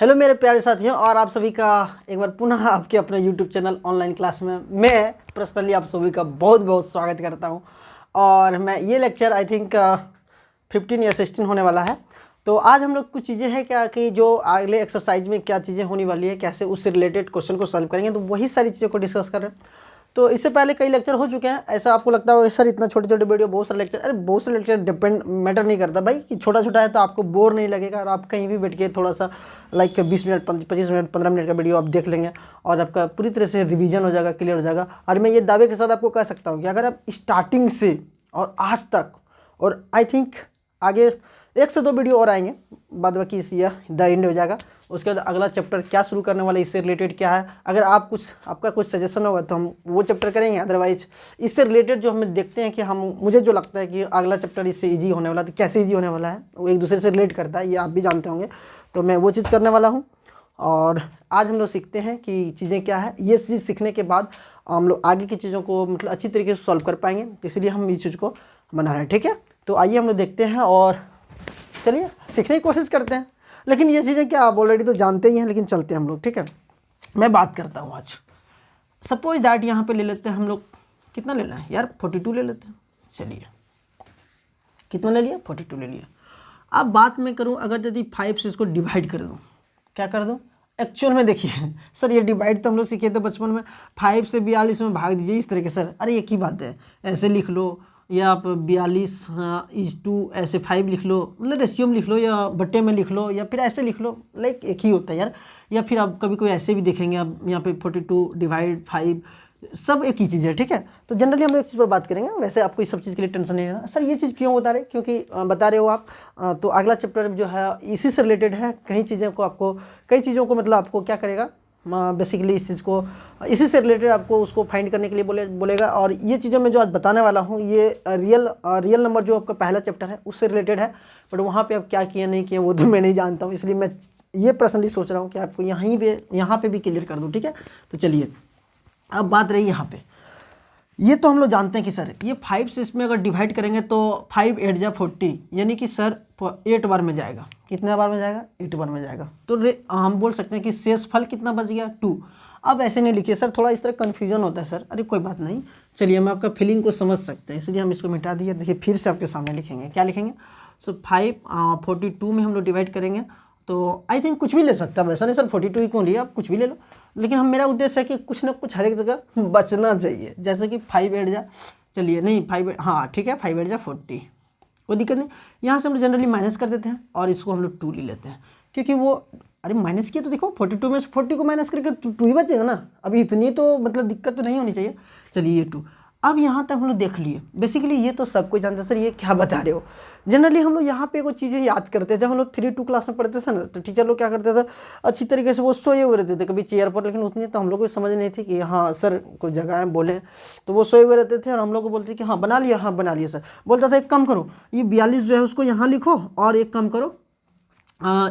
Hello मेरे प्यारे साथियों, और आप सभी का एक बार पुनः आपके अपने यूट्यूब चैनल ऑनलाइन क्लास में मैं पर्सनली आप सभी का बहुत बहुत स्वागत करता हूं। और मैं ये लेक्चर आई थिंक 15 या 16 होने वाला है। तो आज हम लोग कुछ चीज़ें हैं क्या कि जो अगले एक्सरसाइज में क्या चीज़ें होने वाली है, कैसे उससे रिलेटेड क्वेश्चन को सॉल्व करेंगे, तो वही सारी चीज़ों को डिस्कस कर रहे हैं। तो इससे पहले कई लेक्चर हो चुके हैं। ऐसा आपको लगता होगा सर इतना छोटे छोटे वीडियो, बहुत सारे लेक्चर, अरे बहुत सारे लेक्चर डिपेंड मैटर नहीं करता भाई कि छोटा छोटा है तो आपको बोर नहीं लगेगा और आप कहीं भी बैठ के थोड़ा सा लाइक 20 मिनट 25 मिनट 15 मिनट का वीडियो आप देख लेंगे और आपका पूरी तरह से रिवीजन हो जाएगा, क्लियर हो जाएगा। और मैं ये दावे के साथ आपको कह सकता हूँ कि अगर आप स्टार्टिंग से और आज तक, और आई थिंक आगे 1 से 2 वीडियो और आएंगे, बाद बाकी इस ईयर द एंड हो जाएगा। उसके बाद अगला चैप्टर क्या शुरू करने वाला है, इससे रिलेटेड क्या है, अगर आपका कुछ सजेशन होगा तो हम वो चैप्टर करेंगे। अदरवाइज इससे रिलेटेड जो हमें देखते हैं कि मुझे जो लगता है कि अगला चैप्टर इससे ईजी होने वाला है, तो कैसे ईजी होने वाला है, वो एक दूसरे से रिलेट करता है, ये आप भी जानते होंगे। तो मैं वो चीज़ करने वाला हूँ। और आज हम लोग सीखते हैं कि चीज़ें क्या है। ये चीज़ सीखने के बाद हम लोग आगे की चीज़ों को मतलब अच्छी तरीके से सॉल्व कर पाएंगे, इसलिए हम इस चीज़ को बना रहे हैं। ठीक है, तो आइए हम लोग देखते हैं और चलिए सीखने की कोशिश करते हैं। लेकिन ये चीज़ें क्या आप ऑलरेडी तो जानते ही हैं, लेकिन चलते हैं हम लोग। ठीक है, मैं बात करता हूँ आज। सपोज दैट यहाँ पे ले लेते हैं हम लोग, कितना लेना है यार, 42 ले लेते हैं। चलिए कितना ले लिया, 42 ले लिया। अब बात मैं करूँ, अगर यदि 5 से इसको डिवाइड कर दूँ, क्या कर दूँ एक्चुअल में, देखिए सर ये डिवाइड तो हम लोग सीखे थे बचपन में, 5 से 42 में भाग दीजिए इस तरीके। सर अरे एक ही बात है, ऐसे लिख लो, या आप 42:2 ऐसे 5 लिख लो, मतलब रेशियो में लिख लो, या बट्टे में लिख लो, या फिर ऐसे लिख लो, लाइक एक ही होता है यार। या फिर आप कभी कोई ऐसे भी देखेंगे, आप यहाँ पे 42 डिवाइड 5 सब एक ही चीज़ है। ठीक है, तो जनरली हम लोग एक चीज़ पर बात करेंगे। वैसे आपको इस सब चीज़ के लिए टेंशन नहीं लेना। सर ये चीज़ क्यों बता रहे, क्योंकि बता रहे हो आप, तो अगला चैप्टर जो है इसी से रिलेटेड है। कई चीज़ों को मतलब आपको क्या करेगा, बेसिकली इस चीज़ को इसी से रिलेटेड आपको उसको फाइंड करने के लिए बोलेगा। और ये चीज़ें मैं जो आज बताने वाला हूँ, ये रियल नंबर जो आपका पहला चैप्टर है उससे रिलेटेड है। बट वहाँ पे आप क्या किया नहीं किया वो तो मैं नहीं जानता हूँ, इसलिए मैं ये पर्सनली सोच रहा हूँ कि आपको यहाँ पे भी क्लियर कर दूँ। ठीक है, तो चलिए अब बात रही यहाँ पे। ये तो हम लोग जानते हैं कि सर ये 5 से इसमें अगर डिवाइड करेंगे तो 5 8 जा 40, यानी कि सर 8 बार में जाएगा। कितने बार में जाएगा, 8 बार में जाएगा। तो हम बोल सकते हैं कि शेष फल कितना बच गया, 2। अब ऐसे नहीं लिखिए सर, थोड़ा इस तरह कन्फ्यूजन होता है सर। अरे कोई बात नहीं, चलिए हम आपका फीलिंग को समझ सकते हैं, इसलिए हम इसको मिटा दिए। देखिए फिर से आपके सामने लिखेंगे, क्या लिखेंगे। सो 42 में हम लोग डिवाइड करेंगे तो आई थिंक कुछ भी ले सकता है, वैसा नहीं सर 42 ही क्यों लिया, आप कुछ भी ले लो। लेकिन मेरा उद्देश्य है कि कुछ ना कुछ हर एक जगह बचना चाहिए। जैसे कि 5 8 जा, चलिए नहीं 5, हाँ ठीक है 5 8 जा 40, कोई दिक्कत नहीं। यहाँ से हम लोग जनरली माइनस कर देते हैं और इसको हम लोग 2 ले लेते हैं, क्योंकि वो अरे माइनस किया तो देखो 42 में से 40 को माइनस करके 2 ही बचेगा ना। अभी इतनी तो मतलब दिक्कत तो नहीं होनी चाहिए। चलिए ये 2। अब यहाँ तक हम लोग देख लिए, बेसिकली ये तो सब कोई जानता है। सर ये क्या बता रहे हो। जनरली हम लोग यहाँ पे कुछ चीज़ें याद करते हैं। जब हम लोग 3-2 क्लास में पढ़ते थे ना, तो टीचर लोग क्या करते थे, अच्छी तरीके से वो सोए हुए रहते थे कभी चेयर पर, लेकिन उतनी तो हम लोग को समझ नहीं थी कि हाँ सर कुछ जगह है बोले, तो वो सोए हुए रहते थे और हम लोग को बोलते कि हाँ बना लिया, हाँ बना लिया सर। बोलता था एक काम करो, ये 42 जो है उसको यहाँ लिखो, और एक काम करो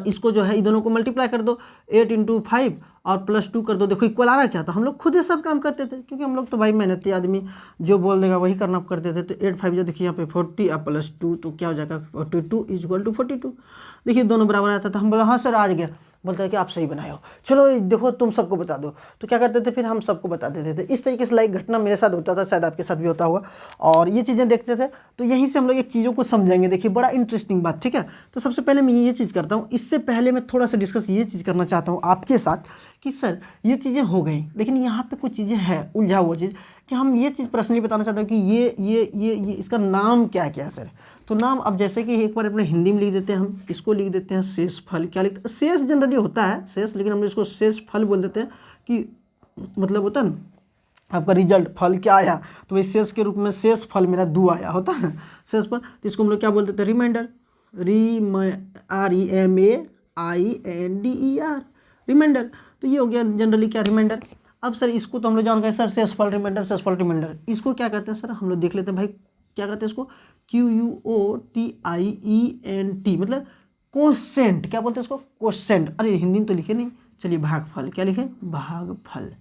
इसको जो है इन दोनों को मल्टीप्लाई कर दो, 8 × 5 और +2 कर दो, देखो इक्वल आ रहा क्या। तो हम लोग खुद ही सब काम करते थे, क्योंकि हम लोग तो भाई मेहनती आदमी, जो बोल देगा वही करना करते थे। तो 8 5 जो देखिए यहाँ पे 40 और +2, तो क्या हो जाएगा 42 = 42। देखिए दोनों बराबर आता था। हम बोला हाँ सर आज गया। बोलता है कि आप सही बनाए हो, चलो देखो तुम सबको बता दो। तो क्या करते थे फिर हम सबको बता देते थे। इस तरीके से लाइक घटना मेरे साथ होता था, शायद आपके साथ भी होता होगा। और ये चीज़ें देखते थे, तो यहीं से हम लोग एक चीज़ों को समझेंगे। देखिए बड़ा इंटरेस्टिंग बात। ठीक है, तो सबसे पहले मैं ये चीज़ करता हूँ। इससे पहले मैं थोड़ा सा डिस्कस ये चीज़ करना चाहता हूँ आपके साथ कि सर ये चीज़ें हो गई, लेकिन यहाँ पे कुछ चीज़ें हैं उलझा हुआ चीज़, कि हम ये चीज़ पर्सनली बताना चाहते हैं कि ये इसका नाम क्या क्या है सर। तो नाम अब जैसे कि एक बार अपने हिंदी में लिख देते हैं, हम इसको लिख देते हैं शेष फल। क्या लिखते हैं, शेष जनरली होता है शेष, लेकिन हम इसको शेष फल बोल देते हैं कि मतलब होता है ना आपका रिजल्ट फल क्या आया, तो वही शेष के रूप में शेष फल मेरा 2 आया होता है ना शेष फल। तो इसको हम लोग क्या बोल देते हैं, रिमाइंडर, REMAINDER, रिमाइंडर। तो ये हो गया जनरली क्या, रिमाइंडर। अब सर इसको तो हम लोग जान गए सर शेष फल रिमाइंडर, शेष फल रिमाइंडर। इसको क्या कहते हैं सर, हम लोग देख लेते हैं भाई क्या कहते हैं इसको, QUOTIENT, मतलब कोसेंट। क्या बोलते हैं इसको, कोसेंट। अरे हिंदी में तो लिखे नहीं, चलिए भागफल। क्या लिखे, भागफल,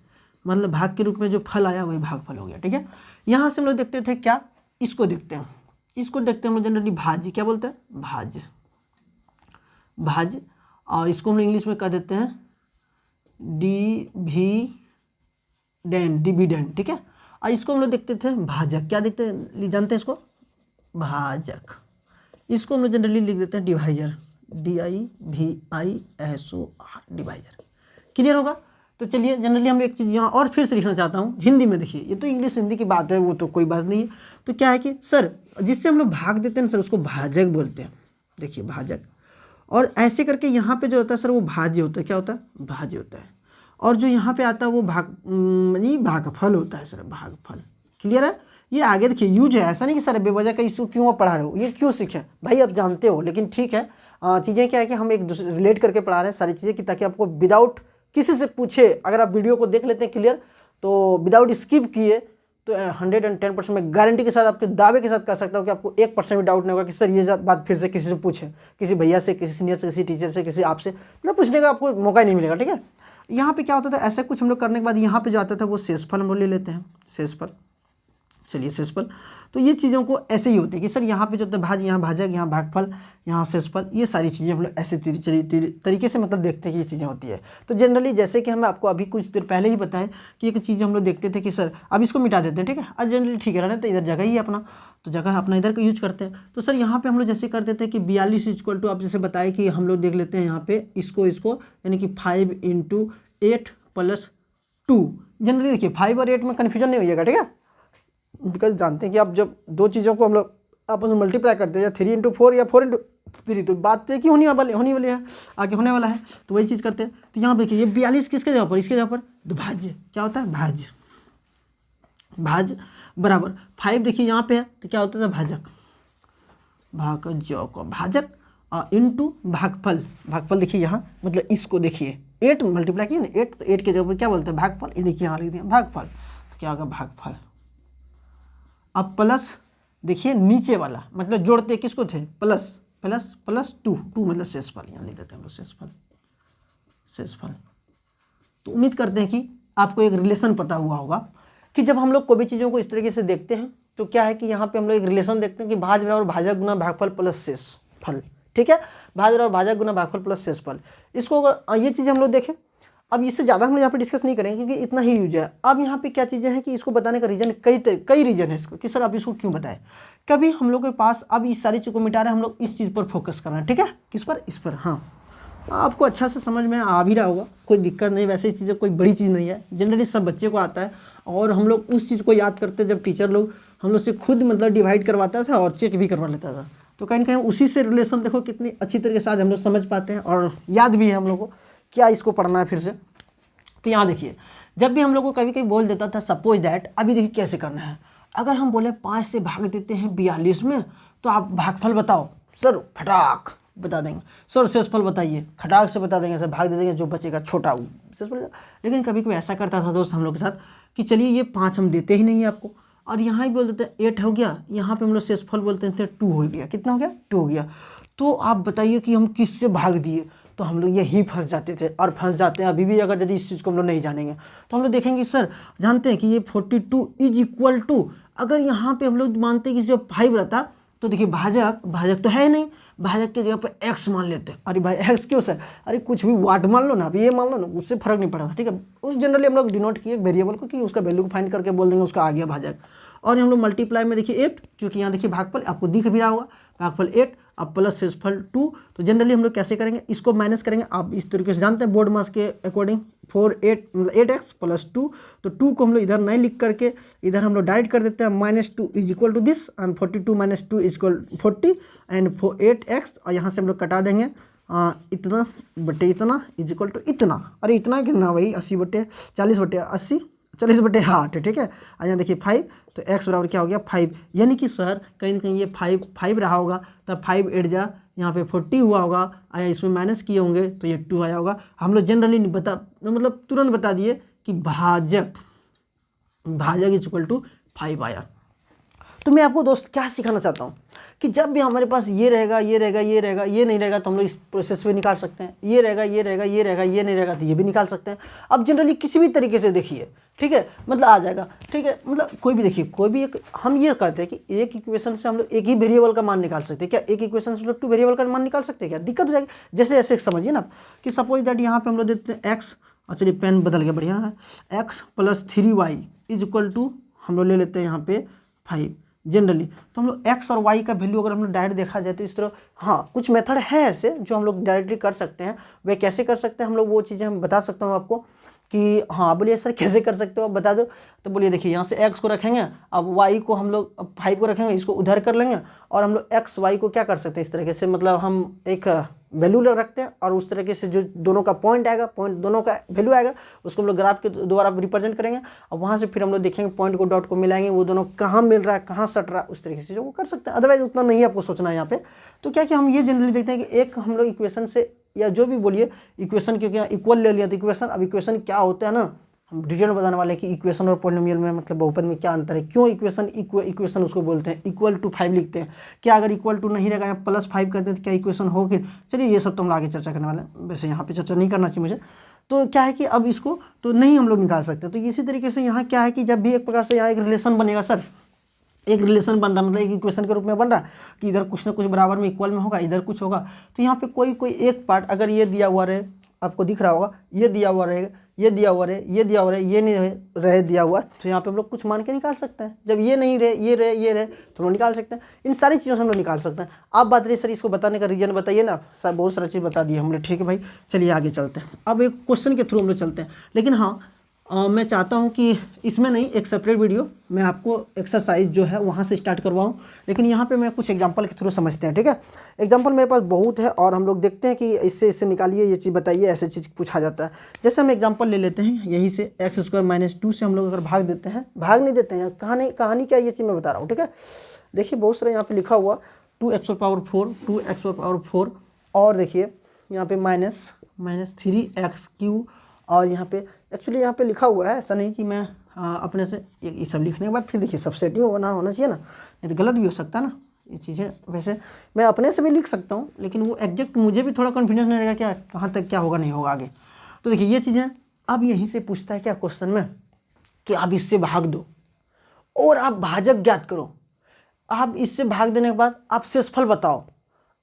मतलब भाग के रूप में जो फल आया वही भागफल हो गया। ठीक है, यहाँ से हम लोग देखते थे क्या, इसको देखते हैं, हम लोग जनरली भाज्य। क्या बोलते हैं, भाज्य। और इसको हम लोग इंग्लिश में कह देते हैं डिविडेंड, ठीक है। और इसको हम लोग देखते थे भाजक, क्या देखते हैं, जानते हैं इसको, भाजक। इसको हम लोग जनरली लिख देते हैं डिवाइजर, DIVISOR, डिवाइजर। क्लियर होगा। तो चलिए जनरली हम एक चीज़ यहाँ और फिर से लिखना चाहता हूँ हिंदी में। देखिए ये तो इंग्लिश हिंदी की बात है, वो तो कोई बात नहीं है। तो क्या है कि सर जिससे हम लोग भाग देते हैं ना सर, उसको भाजक बोलते हैं। देखिए भाजक, और ऐसे करके यहाँ पे जो होता है सर वो भाज्य होता है। क्या होता है, भाज्य होता है। और जो यहाँ पे आता है वो भागफल होता है सर, भागफल। क्लियर है। ये आगे देखिए यूज है, ऐसा नहीं कि सर बेवजह का इसको क्यों आप पढ़ा रहे हो, ये क्यों सीखे भाई, आप जानते हो। लेकिन ठीक है, चीज़ें क्या है कि हम एक दूसरे रिलेट करके पढ़ा रहे हैं सारी चीज़ें, कि ताकि आपको विदाउट किसी से पूछे, अगर आप वीडियो को देख लेते हैं क्लियर, तो विदाउट स्किप किए तो 110% मैं गारंटी के साथ, आपके दावे के साथ कह सकता हूँ कि आपको 1% भी डाउट नहीं होगा कि सर ये बात फिर से किसी से पूछे, किसी भैया से, किसी सीनियर से, किसी टीचर से, किसी आपसे, मतलब पूछने का आपको मौका ही नहीं मिलेगा। ठीक है। यहाँ पे क्या होता था, ऐसा कुछ हम लोग करने के बाद यहाँ पे जो आता था वो शेषफल हम लोग ले लेते हैं, शेषफल। चलिए शेषफल, तो ये चीज़ों को ऐसे ही होती है कि सर यहाँ पे जो होता है भाज्य, यहाँ भाजक, यहाँ भागफल, यहाँ शेषफल, ये सारी चीज़ें हम लोग ऐसे तरीके से मतलब देखते हैं कि ये चीज़ें होती है। तो जनरली जैसे कि हम आपको अभी कुछ देर पहले ही बताएं कि एक चीज़ हम लोग देखते थे कि सर अब इसको मिटा देते हैं, ठीक है। अब जनरली ठीक है, रहने तो इधर जगह ही है अपना, तो जगह अपना इधर का यूज करते हैं। तो सर यहाँ पे हम लोग जैसे कर देते हैं कि 42 इक्वल टू, आप जैसे बताए कि हम लोग देख लेते हैं यहाँ पे इसको यानी कि 5 × 8 + 2। जनरली देखिए 5 और 8 में कन्फ्यूजन नहीं होइएगा, ठीक है। बिकॉज जानते हैं कि आप जब दो चीज़ों को हम लोग आपस में मल्टीप्लाई करते हैं, या 3 × 4 या 4 × 3, तो बात तो है कि होने वाली है, आगे होने वाला है, तो वही चीज़ करते हैं। तो यहाँ देखिए ये 42 किसके जगह पर, इसके जगह पर तो भाज्य, क्या होता है, भाज्य, भाज्य बराबर 5 देखिए यहाँ पे है, तो क्या होता था भाजक, भाजक इंटू भागफल। भागफल देखिए यहाँ, मतलब इसको देखिए 8 मल्टीप्लाई किए ना, 8, तो 8 के जगह पर क्या बोलते हैं, भागफल। ये देखिए यहाँ लिख दिया भागफल, तो क्या होगा, भागफल। अब प्लस देखिए नीचे वाला, मतलब जोड़ते किसको थे, प्लस प्लस प्लस 2 मतलब शेषफल, यहाँ लिख देते हैं हम शेषफल, शेषफल। तो उम्मीद करते हैं कि आपको एक रिलेशन पता हुआ होगा कि जब हम लोग कोई भी चीज़ों को इस तरीके से देखते हैं तो क्या है कि यहाँ पे हम लोग एक रिलेशन देखते हैं कि भाज बराबर भाजक गुना भागफल प्लस शेषफल, ठीक है। भाज बराबर भाजक गुना भागफल प्लस शेषफल। इसको अगर ये चीज़ हम लोग देखें, अब इससे ज़्यादा हम यहाँ पे डिस्कस नहीं करेंगे क्योंकि इतना ही यूज है। अब यहाँ पे क्या चीज़ें हैं कि इसको बताने का रीज़न कई रीज़न है इसको, कि सर आप इसको क्यों बताएं। कभी हम लोग के पास अब इस सारी चीज़ को मिटा रहे हैं, हम लोग इस चीज़ पर फोकस करना है, ठीक है। किस पर, इस पर। हाँ, आपको अच्छा से समझ में आ भी रहा होगा, कोई दिक्कत नहीं। वैसे चीज़ें कोई बड़ी चीज़ नहीं है, जनरली सब बच्चे को आता है, और हम लोग उस चीज़ को याद करते जब टीचर लोग हम लोग से खुद मतलब डिवाइड करवाता था और चेक भी करवा लेता था। तो कहीं ना कहीं उसी से रिलेशन देखो कितनी अच्छी तरीके से आज हम लोग समझ पाते हैं, और याद भी है हम लोग को क्या इसको पढ़ना है फिर से। तो यहाँ देखिए, जब भी हम लोग को कभी कभी बोल देता था सपोज दैट, अभी देखिए कैसे करना है। अगर हम बोले 5 से भाग देते हैं 42 में, तो आप भागफल बताओ। सर फटाक बता देंगे, सर शेषफल बताइए, खटाक से बता देंगे, सर भाग दे देंगे, जो बचेगा छोटा शेषफल। लेकिन कभी कभी ऐसा करता था दोस्त हम लोग के साथ कि चलिए ये 5 हम देते ही नहीं है आपको, और यहाँ ही बोल देते हैं 8 हो गया, यहाँ पे हम लोग शेषफल बोलते थे 2 हो गया। कितना हो गया, 2 हो गया। तो आप बताइए कि हम किससे भाग दिए, तो हम लोग यही फंस जाते थे और फंस जाते हैं अभी भी। अगर यदि इस चीज़ को हम लोग नहीं जानेंगे तो हम लोग देखेंगे सर जानते हैं कि ये 42 = अगर यहाँ पे हम लोग मानते हैं कि जो 5 रहता, तो देखिए भाजक तो है नहीं, भाजक के जगह पर x मान लेते हैं। अरे भाई x क्यों सर, अरे कुछ भी वाट मान लो ना, अभी ये मान लो ना, उससे फर्क नहीं पड़ता, ठीक है। उस जनरली हम लोग डिनोट किए वेरिएबल को कि उसका वैल्यू को फाइंड करके बोल देंगे उसका आ गया भाजक। और हम लोग मल्टीप्लाई में देखिए 8, क्योंकि यहाँ देखिए भागफल आपको दिख भी रहा होगा, भागफल 8 अब प्लस शेषफल 2। तो जनरली हम लोग कैसे करेंगे, इसको माइनस करेंगे। आप इस तरीके से जानते हैं बोर्ड मास के अकॉर्डिंग, 8x + 2। तो 2 को हम लोग इधर नहीं लिख करके इधर हम लोग डायरेक्ट कर देते हैं, -2 = दिस, एंड 42 - 2 = 40, एंड 8x, और यहाँ से हम लोग कटा देंगे इतना बटे इतना = इतना। अरे इतना कितना भाई, 40/80, 40/8, ठीक है। और यहाँ देखिए 5, तो x बराबर क्या हो गया, 5। यानी कि सर कहीं ना कहीं ये 5 रहा होगा, तब 5 8 जा यहाँ पे 40 हुआ होगा, आया इसमें माइनस किए होंगे तो ये 2 आया होगा। हम लोग जनरली मतलब तुरंत बता दिए कि भाजक = 5 आया। तो मैं आपको दोस्त क्या सिखाना चाहता हूँ कि जब भी हमारे पास ये रहेगा, ये नहीं रहेगा, तो हम लोग इस प्रोसेस में निकाल सकते हैं। ये रहेगा, ये नहीं रहेगा, तो ये भी निकाल सकते हैं। अब जनरली किसी भी तरीके से देखिए, ठीक है, मतलब आ जाएगा। ठीक है, मतलब कोई भी देखिए, कोई भी एक, हम ये कहते हैं कि एक इक्वेशन से हम लोग एक ही वेरिएबल का मान निकाल सकते हैं क्या? एक इक्वेशन से हम लोग 2 वेरिएबल का मान निकाल सकते हैं क्या? दिक्कत हो जाएगी। जैसे ऐसे समझिए ना कि सपोज दैट यहाँ पे हम लोग देते हैं एक्स, और चलिए पेन बदल गया, बढ़िया है, x plus 3y is equal to हम लोग ले लेते हैं यहाँ पे 5 जनरली। तो हम लोग एक्स और वाई का वैल्यू अगर हम लोग डायरेक्ट देखा जाए तो इस तरह, हाँ कुछ मेथड है ऐसे जो हम लोग डायरेक्टली कर सकते हैं। वे कैसे कर सकते हैं हम लोग, वो चीज़ें हम बता सकता हूँ आपको कि हाँ बोलिए सर कैसे कर सकते हो आप बता दो। तो बोलिए देखिए, यहाँ से x को रखेंगे, अब y को हम लोग 5 को रखेंगे, इसको उधर कर लेंगे, और हम लोग x y को क्या कर सकते हैं इस तरीके से, मतलब हम एक वैल्यू रखते हैं और उस तरीके से जो दोनों का पॉइंट आएगा, पॉइंट दोनों का वैल्यू आएगा, उसको हम लोग ग्राफ के द्वारा रिप्रेजेंट करेंगे, और वहाँ से फिर हम लोग देखेंगे पॉइंट को डॉट को मिलाएंगे, वो दोनों कहाँ मिल रहा है, कहाँ सट रहा है, उस तरीके से जो वो कर सकते हैं। अदरवाइज उतना नहीं आपको सोचना है यहाँ पे। तो क्या कि हम ये जनरली देखते हैं कि एक हम लोग इक्वेशन से, या जो भी बोलिए इक्वेशन, क्योंकि यहाँ इक्वल ले लिया तो इक्वेशन, अब इक्वेशन क्या होता है ना, हम डिटेल में बताने वाले हैं कि इक्वेशन और पॉलिनोमियल में मतलब बहुपद में क्या अंतर है, क्यों इक्वेशन इक्वेशन उसको बोलते हैं, इक्वल टू 5 लिखते हैं, क्या अगर इक्वल टू नहीं रहेगा या +5 करते हैं तो क्या इक्वेशन हो कि, चलिए ये सब तो हम आगे चर्चा करने वाले हैं, वैसे यहाँ पे चर्चा नहीं करना चाहिए मुझे। तो क्या है कि अब इसको तो नहीं हम लोग निकाल सकते। तो इसी तरीके से यहाँ क्या है कि जब भी एक प्रकार से यहाँ एक रिलेशन बनेगा सर, एक रिलेशन बन रहा, मतलब एक इक्वेशन के रूप में बन रहा कि इधर कुछ ना कुछ बराबर में इक्वल में होगा, इधर कुछ होगा, तो यहाँ पे कोई एक पार्ट अगर ये दिया हुआ रहे, आपको दिख रहा होगा ये दिया हुआ रहेगा, ये दिया हुआ रहे, ये दिया हुआ रहे, ये नहीं रहे दिया हुआ, तो यहाँ पे हम लोग कुछ मान के निकाल सकते हैं। जब ये नहीं रहे, ये रहे, ये रहे, तो हम लोग निकाल सकते हैं। इन सारी चीज़ों से हम लोग निकाल सकते हैं। आप बात रही सर इसको बताने का रीजन बताइए ना, सर बहुत सारा चीज़ बता दिए हमने, ठीक है भाई, चलिए आगे चलते हैं। अब एक क्वेश्चन के थ्रू हम लोग चलते हैं, लेकिन हाँ मैं चाहता हूं कि इसमें नहीं, एक सेपरेट वीडियो मैं आपको एक्सरसाइज जो है वहां से स्टार्ट करवाऊं, लेकिन यहाँ पे मैं कुछ एग्जांपल के थ्रू समझते हैं। ठीक है, एग्जांपल मेरे पास बहुत है और हम लोग देखते हैं कि इससे निकालिए, ये चीज़ बताइए, ऐसे चीज़ पूछा जाता है। जैसे हम एग्जाम्पल ले लेते हैं यहीं से, x² - 2 से हम लोग अगर भाग देते हैं, भाग नहीं देते हैं, कहानी क्या ये चीज़ मैं बता रहा हूँ। ठीक है, देखिए बहुत सारा यहाँ पर लिखा हुआ 2x⁴, 2x⁴, और देखिए यहाँ पे -3x³ और यहाँ पे एक्चुअली यहाँ पे लिखा हुआ है, ऐसा नहीं कि मैं अपने से ये सब लिखने के बाद फिर देखिए सबसेटिव होना चाहिए ना, नहीं तो गलत भी हो सकता है ना ये चीज़ें। वैसे मैं अपने से भी लिख सकता हूँ, लेकिन वो एग्जैक्ट मुझे भी थोड़ा कन्फ्यूजन नहीं रहेगा क्या कहाँ तक क्या होगा नहीं होगा आगे। तो देखिए ये चीज़ें, अब यहीं से पूछता है क्या क्वेश्चन में कि आप इससे भाग दो और आप भाजक ज्ञात करो, आप इससे भाग देने के बाद आप शेषफल बताओ,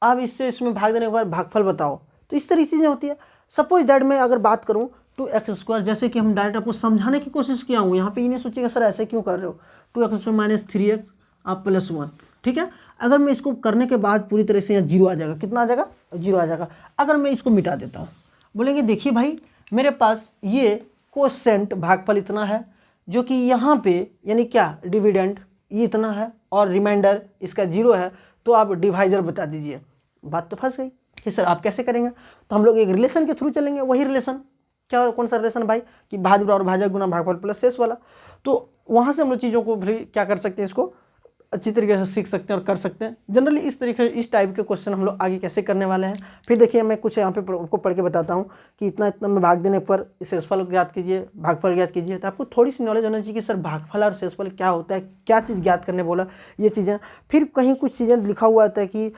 आप इसमें भाग देने के बाद भागफल बताओ। तो इस तरह की चीज़ें होती है। सपोज दैट मैं अगर बात करूँ 2x², जैसे कि हम डायरेक्ट आपको समझाने की कोशिश किया हूँ, यहाँ पे ये नहीं सोचिएगा सर ऐसे क्यों कर रहे हो, 2x² - 3x आप +1। ठीक है, अगर मैं इसको करने के बाद पूरी तरह से यहाँ 0 आ जाएगा, कितना आ जाएगा, 0 आ जाएगा। अगर मैं इसको मिटा देता हूँ, बोलेंगे देखिए भाई मेरे पास ये कोसेंट भागफल इतना है, जो कि यहाँ पे यानी क्या डिविडेंड ये इतना है, और रिमाइंडर इसका 0 है, तो आप डिवाइजर बता दीजिए। बात तो फंस गई कि सर आप कैसे करेंगे। तो हम लोग एक रिलेशन के थ्रू चलेंगे, वही रिलेशन क्या, कौन सा रिलेशन भाई, कि भाज्य बराबर भाजक गुना भागफल प्लस शेष वाला। तो वहाँ से हम लोग चीज़ों को भी क्या कर सकते हैं, इसको अच्छी तरीके से सीख सकते हैं और कर सकते हैं। जनरली इस तरीके इस टाइप के क्वेश्चन हम लोग आगे कैसे करने वाले हैं। फिर देखिए मैं कुछ यहाँ पे आपको पढ़ के बताता हूँ कि इतना इतना में भाग देने पर शेषफल ज्ञात कीजिए, भागफल ज्ञात कीजिए। तो आपको थोड़ी सी नॉलेज होना चाहिए कि सर भागफल और शेषफल क्या होता है, क्या चीज़ ज्ञात करने बोला, ये चीज़ें। फिर कहीं कुछ चीज़ें लिखा हुआ होता है कि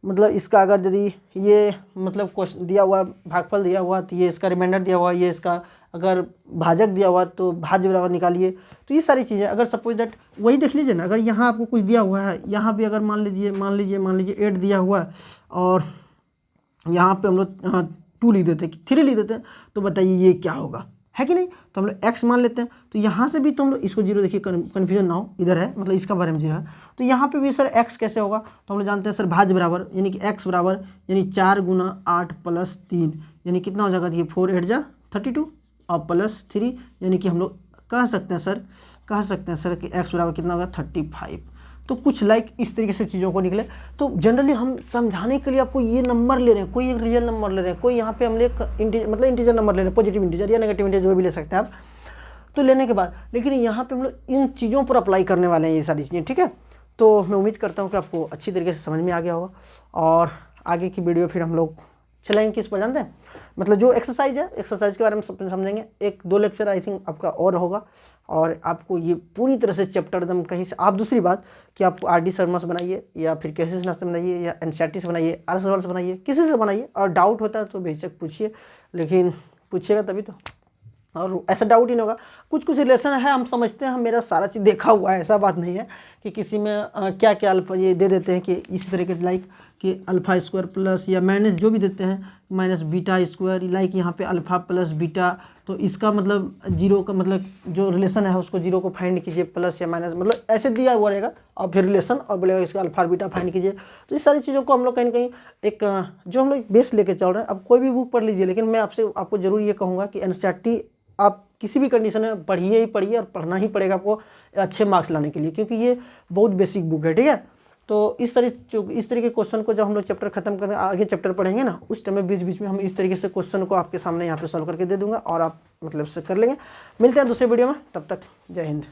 मतलब इसका अगर यदि ये मतलब क्वेश्चन दिया हुआ भागफल दिया हुआ तो ये इसका रिमाइंडर दिया हुआ, ये इसका अगर भाजक दिया हुआ तो भाज्य बराबर निकालिए। तो ये सारी चीज़ें अगर सपोज दैट वही देख लीजिए ना, अगर यहाँ आपको कुछ दिया हुआ है, यहाँ भी अगर मान लीजिए 8 दिया हुआ है और यहाँ पे हम लोग 2 लिख देते हैं, 3 लिख देते हैं, तो बताइए ये क्या होगा, है कि नहीं। तो हम लोग x मान लेते हैं, तो यहाँ से भी तो हम लोग इसको 0, देखिए कन्फ्यूजन ना हो, इधर है मतलब इसका बारे में 0 है, तो यहाँ पे भी सर x कैसे होगा। तो हम लोग जानते हैं सर भाज्य बराबर यानी कि x बराबर यानी 4 × 8 + 3 यानी कितना हो जाएगा, ये 4 8 जा 32 और +3 यानी कि हम लोग कह सकते हैं सर कि x बराबर कितना होगा 35। तो कुछ लाइक इस तरीके से चीज़ों को निकले। तो जनरली हम समझाने के लिए आपको ये नंबर ले रहे हैं, कोई एक रियल नंबर ले रहे हैं, कोई यहाँ पे हम एक इंटीजर नंबर ले रहे हैं, पॉजिटिव इंटीजर या नेगेटिव इंटीजर जो भी ले सकते हैं आप। तो लेने के बाद लेकिन यहाँ पे हम लोग इन चीज़ों पर अप्लाई करने वाले हैं ये सारी चीज़ें, ठीक है। तो मैं उम्मीद करता हूँ कि आपको अच्छी तरीके से समझ में आ गया होगा, और आगे की वीडियो फिर हम लोग चलाएंगे किस पर जानते हैं, मतलब जो एक्सरसाइज है, एक्सरसाइज के बारे में समझेंगे। 1-2 लेक्चर आई थिंक आपका और होगा, और आपको ये पूरी तरह से चैप्टर एकदम कहीं से आप, दूसरी बात कि आप RD शर्मा से बनाइए या फिर KC सिन्हा से बनाइए या NCERT से बनाइए, RS अग्रवाल से बनाइए, किसी से बनाइए, और डाउट होता है तो बेशक पूछिए, लेकिन पूछिएगा तभी तो और ऐसा डाउट ही नहीं होगा। कुछ कुछ रिलेशन है, हम समझते हैं, हम मेरा सारा चीज़ देखा हुआ है, ऐसा बात नहीं है कि किसी में क्या क्या अल्फा ये दे देते हैं कि इसी तरह के लाइक कि अल्फ़ा स्क्वायर प्लस या माइनस जो भी देते हैं माइनस बीटा स्क्वायर, लाइक यहाँ पे अल्फ़ा प्लस बीटा, तो इसका मतलब जीरो का मतलब जो रिलेशन है उसको जीरो को फाइंड कीजिए, प्लस या माइनस मतलब ऐसे दिया हुआ रहेगा और फिर रिलेशन और बोलेगा इसका अल्फ़ा बीटा फाइंड कीजिए। तो इस सारी चीज़ों को हम लोग कहीं ना कहीं एक जो हम लोग बेस लेके चल रहे हैं। अब कोई भी बुक पढ़ लीजिए, लेकिन मैं आपको जरूर ये कहूँगा कि एनसीईआरटी आप किसी भी कंडीशन में पढ़िए ही पढ़िए, और पढ़ना ही पड़ेगा आपको अच्छे मार्क्स लाने के लिए, क्योंकि ये बहुत बेसिक बुक है, ठीक है। तो इस तरह के क्वेश्चन को जब हम लोग चैप्टर खत्म करें, आगे चैप्टर पढ़ेंगे ना, उस टाइम में बीच बीच में हम इस तरीके से क्वेश्चन को आपके सामने यहाँ पे सॉल्व करके दे दूंगा और आप मतलब से कर लेंगे। मिलते हैं दूसरे वीडियो में, तब तक जय हिंद।